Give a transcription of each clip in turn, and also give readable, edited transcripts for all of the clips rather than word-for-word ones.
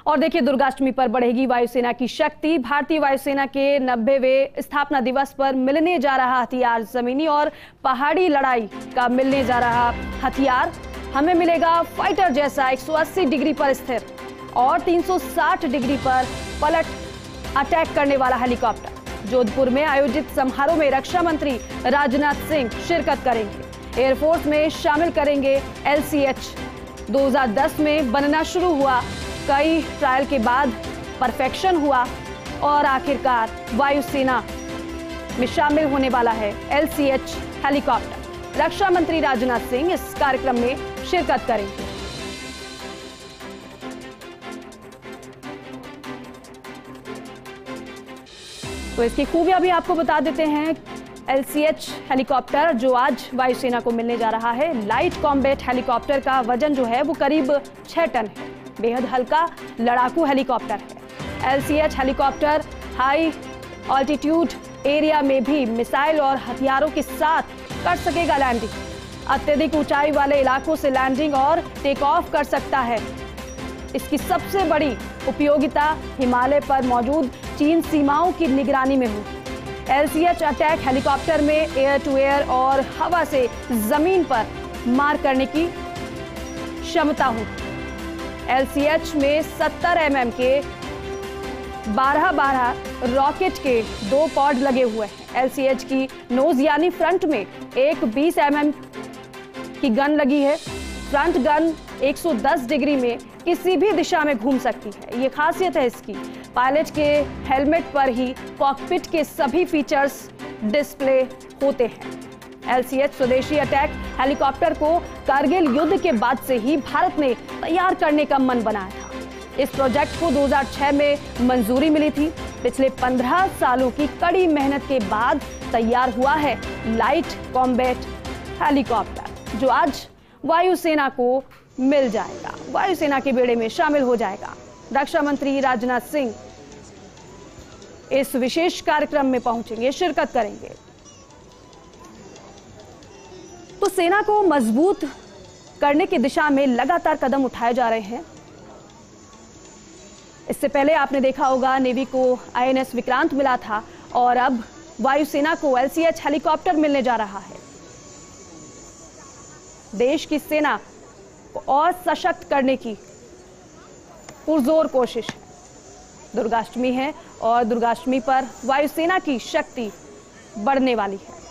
और देखिए, दुर्गाष्टमी पर बढ़ेगी वायुसेना की शक्ति। भारतीय वायुसेना के 90वें स्थापना दिवस पर मिलने जा रहा हथियार, जमीनी और पहाड़ी लड़ाई का मिलने जा रहा हथियार। हमें मिलेगा फाइटर जैसा 180 डिग्री पर स्थिर और 360 डिग्री पर पलट अटैक करने वाला हेलीकॉप्टर। जोधपुर में आयोजित समारोह में रक्षा मंत्री राजनाथ सिंह शिरकत करेंगे। एयरफोर्स में शामिल करेंगे LCH। 2010 में बनना शुरू हुआ, कई ट्रायल के बाद परफेक्शन हुआ और आखिरकार वायुसेना में शामिल होने वाला है LCH हेलीकॉप्टर। रक्षा मंत्री राजनाथ सिंह इस कार्यक्रम में शिरकत करेंगे। तो इसकी खूबियां भी आपको बता देते हैं। LCH हेलीकॉप्टर जो आज वायुसेना को मिलने जा रहा है, लाइट कॉम्बैट हेलीकॉप्टर का वजन जो है वो करीब 6 टन है। बेहद हल्का लड़ाकू हेलीकॉप्टर है। LCH helicopter high altitude area में भी मिसाइल और हथियारों के साथ कर सकेगा लैंडिंग। अत्यधिक ऊंचाई वाले इलाकों से लैंडिंग और टेक ऑफ कर सकता है। इसकी सबसे बड़ी उपयोगिता हिमालय पर मौजूद चीन सीमाओं की निगरानी में होगी। LCH अटैक हेलीकॉप्टर में एयर टू एयर और हवा से जमीन पर मार करने की क्षमता होगी। LCH में 70 mm के 12-12 रॉकेट के 2 पॉड लगे हुए हैं। LCH की नोज यानी फ्रंट में एक 20 mm की गन लगी है। फ्रंट गन 110 डिग्री में किसी भी दिशा में घूम सकती है, ये खासियत है इसकी। पायलट के हेलमेट पर ही कॉकपिट के सभी फीचर्स डिस्प्ले होते हैं। LCH स्वदेशी अटैक हेलीकॉप्टर को कारगिल युद्ध के बाद से ही भारत ने तैयार करने का मन बनाया था। इस प्रोजेक्ट को 2006 में मंजूरी मिली थी। पिछले 15 सालों की कड़ी मेहनत के बाद तैयार हुआ है लाइट कॉम्बैट हेलीकॉप्टर, जो आज वायुसेना को मिल जाएगा, वायुसेना के बेड़े में शामिल हो जाएगा। रक्षा मंत्री राजनाथ सिंह इस विशेष कार्यक्रम में पहुंचेंगे, शिरकत करेंगे। तो सेना को मजबूत करने की दिशा में लगातार कदम उठाए जा रहे हैं। इससे पहले आपने देखा होगा नेवी को INS विक्रांत मिला था और अब वायुसेना को LCH हेलीकॉप्टर मिलने जा रहा है। देश की सेना को और सशक्त करने की पुरजोर कोशिश। दुर्गाष्टमी है और दुर्गाष्टमी पर वायुसेना की शक्ति बढ़ने वाली है।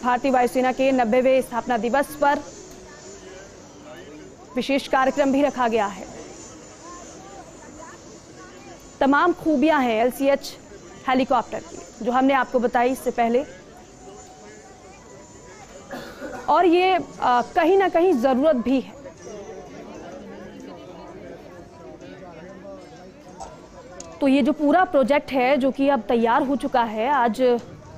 भारतीय वायुसेना के 90वें स्थापना दिवस पर विशेष कार्यक्रम भी रखा गया है। तमाम खूबियां हैं LCH हेलीकॉप्टर की, जो हमने आपको बताई इससे पहले, और ये कहीं ना कहीं जरूरत भी है। तो ये जो पूरा प्रोजेक्ट है जो कि अब तैयार हो चुका है, आज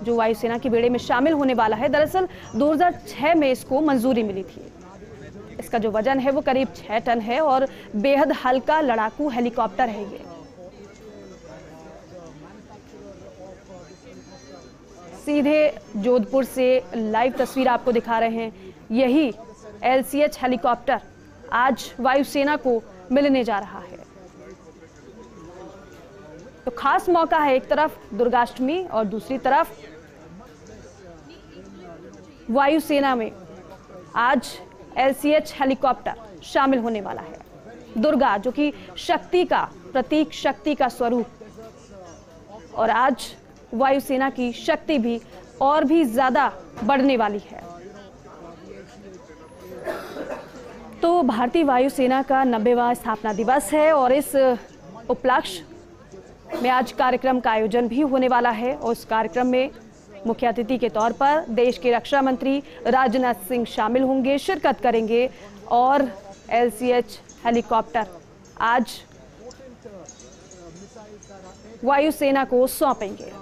जो वायुसेना के बेड़े में शामिल होने वाला है, दरअसल 2006 में इसको मंजूरी मिली थी। इसका जो वजन है वो करीब 6 टन है और बेहद हल्का लड़ाकू हेलीकॉप्टर है ये। सीधे जोधपुर से लाइव तस्वीर आपको दिखा रहे हैं। यही LCH हेलीकॉप्टर आज वायुसेना को मिलने जा रहा है। तो खास मौका है, एक तरफ दुर्गाष्टमी और दूसरी तरफ वायुसेना में आज LCH हेलीकॉप्टर शामिल होने वाला है। दुर्गा जो कि शक्ति का प्रतीक, शक्ति का स्वरूप, और आज वायुसेना की शक्ति भी और भी ज्यादा बढ़ने वाली है। तो भारतीय वायुसेना का 90वां स्थापना दिवस है और इस उपलक्ष्य में आज कार्यक्रम का आयोजन भी होने वाला है। और उस कार्यक्रम में मुख्य अतिथि के तौर पर देश के रक्षा मंत्री राजनाथ सिंह शामिल होंगे, शिरकत करेंगे और LCH हेलीकॉप्टर आज वायुसेना को सौंपेंगे।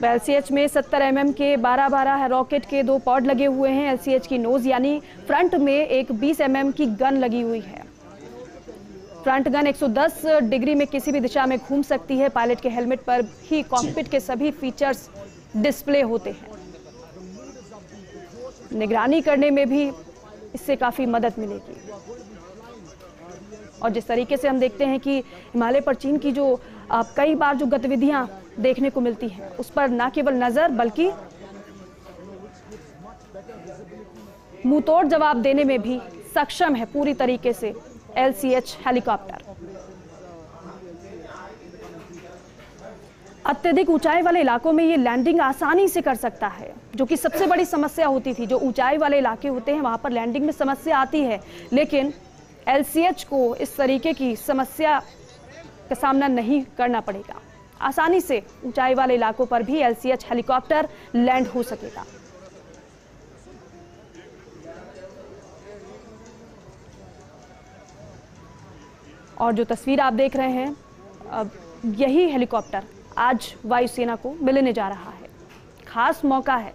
LCH में 70 mm के 12-12 रॉकेट के 2 पॉड लगे हुए हैं। LCH की नोज यानी फ्रंट में एक 20 mm की गन लगी हुई है। फ्रंट गन 110 डिग्री में किसी भी दिशा में घूम सकती है। पायलट के हेलमेट पर भी कॉकपिट के सभी फीचर्स डिस्प्ले होते हैं। निगरानी करने में भी इससे काफी मदद मिलेगी। और जिस तरीके से हम देखते हैं कि हिमालय पर चीन की जो कई बार जो गतिविधियां देखने को मिलती हैं, उस पर न केवल नजर बल्कि मुंहतोड़ जवाब देने में भी सक्षम है पूरी तरीके से LCH हेलीकॉप्टर। अत्यधिक ऊंचाई वाले इलाकों में ये लैंडिंग आसानी से कर सकता है, जो कि सबसे बड़ी समस्या होती थी। जो ऊंचाई वाले इलाके होते हैं वहां पर लैंडिंग में समस्या आती है, लेकिन LCH को इस तरीके की समस्या का सामना नहीं करना पड़ेगा। आसानी से ऊंचाई वाले इलाकों पर भी LCH हेलीकॉप्टर लैंड हो सकेगा। और जो तस्वीर आप देख रहे हैं, अब यही हेलीकॉप्टर आज वायुसेना को मिलने जा रहा है। खास मौका है।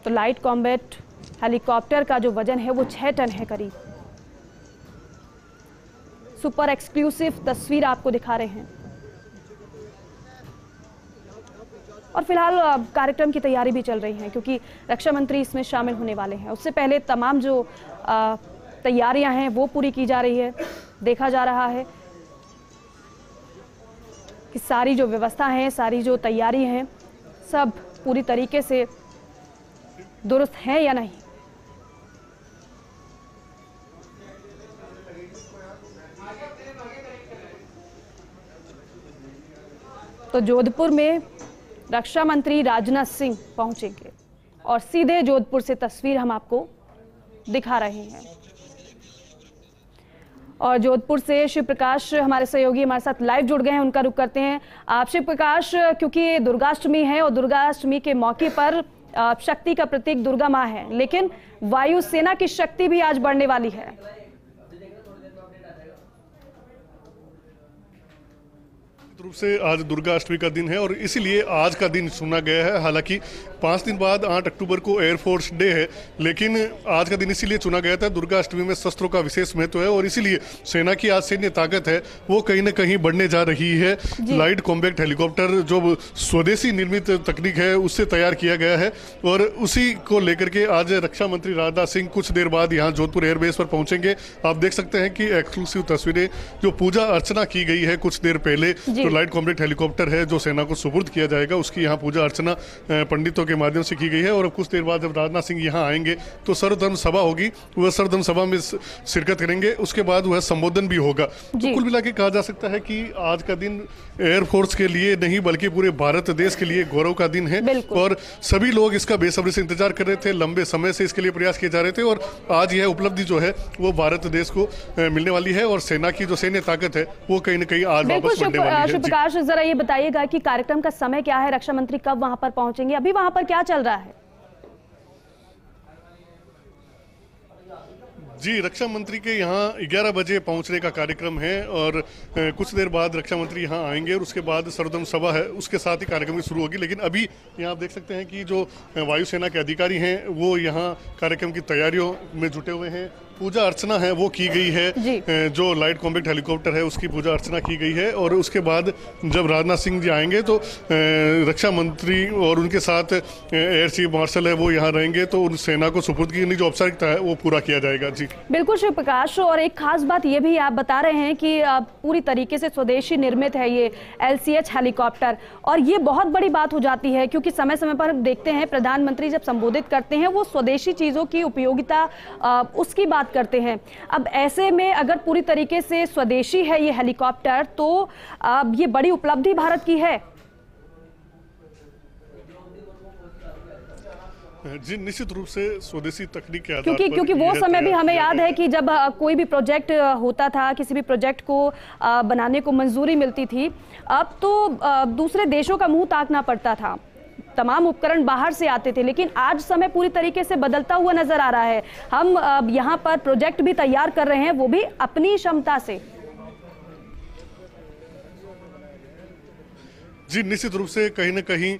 तो लाइट कॉम्बैट हेलीकॉप्टर का जो वजन है वो 6 टन है करीब। सुपर एक्सक्लूसिव तस्वीर आपको दिखा रहे हैं। और फिलहाल कार्यक्रम की तैयारी भी चल रही है, क्योंकि रक्षा मंत्री इसमें शामिल होने वाले हैं। उससे पहले तमाम जो तैयारियां हैं वो पूरी की जा रही है। देखा जा रहा है कि सारी जो व्यवस्था है, सारी जो तैयारी है, सब पूरी तरीके से दुरुस्त है या नहीं। तो जोधपुर में रक्षा मंत्री राजनाथ सिंह पहुंचेंगे और सीधे जोधपुर से तस्वीर हम आपको दिखा रहे हैं। और जोधपुर से शिव प्रकाश हमारे सहयोगी हमारे साथ लाइव जुड़ गए हैं, उनका रुख करते हैं। आप शिव प्रकाश, क्योंकि दुर्गाष्टमी है और दुर्गाष्टमी के मौके पर शक्ति का प्रतीक दुर्गा माँ है, लेकिन वायुसेना की शक्ति भी आज बढ़ने वाली है। रूप से आज दुर्गा अष्टमी का दिन है और इसीलिए आज का दिन चुना गया है। हालांकि 5 दिन बाद 8 अक्टूबर को एयरफोर्स डे है, लेकिन आज का दिन इसीलिए चुना गया था। दुर्गा अष्टमी में शस्त्रों का विशेष महत्व है और इसीलिए सेना की आज सैन्य ताकत है वो कहीं न कहीं बढ़ने जा रही है। लाइट कॉम्बैक्ट हेलीकॉप्टर जो स्वदेशी निर्मित तकनीक है उससे तैयार किया गया है और उसी को लेकर के आज रक्षा मंत्री राजनाथ सिंह कुछ देर बाद यहाँ जोधपुर एयरबेस पर पहुंचेंगे। आप देख सकते हैं कि एक्सक्लूसिव तस्वीरें जो पूजा अर्चना की गई है कुछ देर पहले, तो लाइट कॉम्बैक्ट हेलीकॉप्टर है जो सेना को सुपुर्द किया जाएगा, उसकी यहाँ पूजा अर्चना पंडितों के माध्यम से की गई है। और अब कुछ देर बाद जब राजनाथ सिंह यहाँ आएंगे तो सर्वधर्म सभा होगी, वह सर्वधर्म सभा में शिरकत करेंगे, उसके बाद वह संबोधन भी होगा। तो कुल मिलाकर कहा जा सकता है कि आज का दिन एयरफोर्स के लिए नहीं बल्कि पूरे भारत देश के लिए गौरव का दिन है और सभी लोग इसका बेसब्री से इंतजार कर रहे थे। लंबे समय से इसके लिए प्रयास किए जा रहे थे और आज यह उपलब्धि जो है वो भारत देश को मिलने वाली है और सेना की जो सैन्य ताकत है वो कहीं न कहीं आज वापस मिलने वाली है। प्रकाश, जरा ये बताइएगा कि कार्यक्रम का समय क्या है, रक्षा मंत्री कब वहां पर पहुंचेंगे, अभी वहां पर क्या चल रहा है? जी, रक्षा मंत्री के यहाँ 11 बजे पहुंचने का कार्यक्रम है और कुछ देर बाद रक्षा मंत्री यहाँ आएंगे और उसके बाद सर्वधर्म सभा है, उसके साथ ही कार्यक्रम शुरू होगी। लेकिन अभी यहाँ आप देख सकते हैं कि जो वायुसेना के अधिकारी हैं वो यहाँ कार्यक्रम की तैयारियों में जुटे हुए हैं। पूजा अर्चना है वो की गई है, जो लाइट कॉम्बैक्ट हेलीकॉप्टर है उसकी पूजा अर्चना की गई है और उसके बाद जब राजनाथ सिंह जी आएंगे तो रक्षा मंत्री और उनके साथ एयर चीफ मार्शल है वो यहाँ रहेंगे, तो उन सेना को सुपुर्द की जो औपचारिकता है वो पूरा किया जाएगा। जी बिल्कुल शिव प्रकाश, और एक खास बात ये भी आप बता रहे हैं कि पूरी तरीके से स्वदेशी निर्मित है ये LCH हेलीकॉप्टर, और ये बहुत बड़ी बात हो जाती है क्योंकि समय समय पर हम देखते हैं प्रधानमंत्री जब संबोधित करते हैं वो स्वदेशी चीजों की उपयोगिता उसकी बात करते हैं। अब ऐसे में अगर पूरी तरीके से स्वदेशी है ये हेलीकॉप्टर तो ये बड़ी उपलब्धि भारत की है। जी निश्चित रूप से स्वदेशी तकनीक के आधार पर, क्योंकि वो समय भी हमें याद है कि जब कोई भी प्रोजेक्ट होता था, किसी भी प्रोजेक्ट को बनाने को मंजूरी मिलती थी, अब तो दूसरे देशों का मुंह ताकना पड़ता था, तमाम उपकरण बाहर से आते थे। लेकिन आज समय पूरी तरीके से बदलता हुआ नजर आ रहा है। हम यहाँ पर प्रोजेक्ट भी तैयार कर रहे हैं, वो भी अपनी क्षमता से। जी, निश्चित रूप से कहीं न कहीं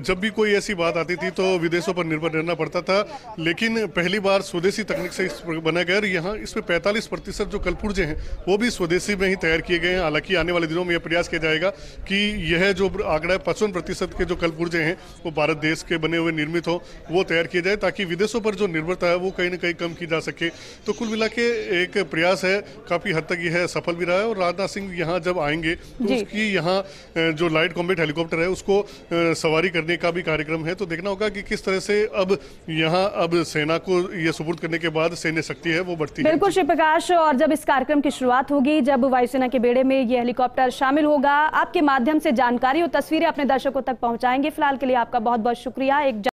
जब भी कोई ऐसी बात आती थी तो विदेशों पर निर्भर रहना पड़ता था, लेकिन पहली बार स्वदेशी तकनीक से बनाया गया। यहाँ इसमें 45% जो कलपुर्जे हैं वो भी स्वदेशी में ही तैयार किए गए हैं। हालांकि आने वाले दिनों में यह प्रयास किया जाएगा कि यह जो आंकड़ा है 55% के जो कलपुर्जे हैं वो भारत देश के बने हुए निर्मित हो, वो तैयार किए जाए, ताकि विदेशों पर जो निर्भरता है वो कहीं ना कहीं कम की जा सके। तो कुल मिला के एक प्रयास है, काफी हद तक यह सफल भी रहा है। और राजनाथ सिंह यहाँ जब आएंगे तो उसकी यहाँ जो लाइट कॉम्बैट हेलीकॉप्टर है उसको सवारी करने का भी कार्यक्रम है। तो देखना होगा कि किस तरह से अब यहाँ अब सेना को ये सुपुर्द करने के बाद सैन्य शक्ति है वो बढ़ती है। बिल्कुल शिव प्रकाश, और जब इस कार्यक्रम की शुरुआत होगी, जब वायुसेना के बेड़े में ये हेलीकॉप्टर शामिल होगा, आपके माध्यम से जानकारी और तस्वीरें अपने दर्शकों तक पहुंचाएंगे। फिलहाल के लिए आपका बहुत बहुत शुक्रिया। एक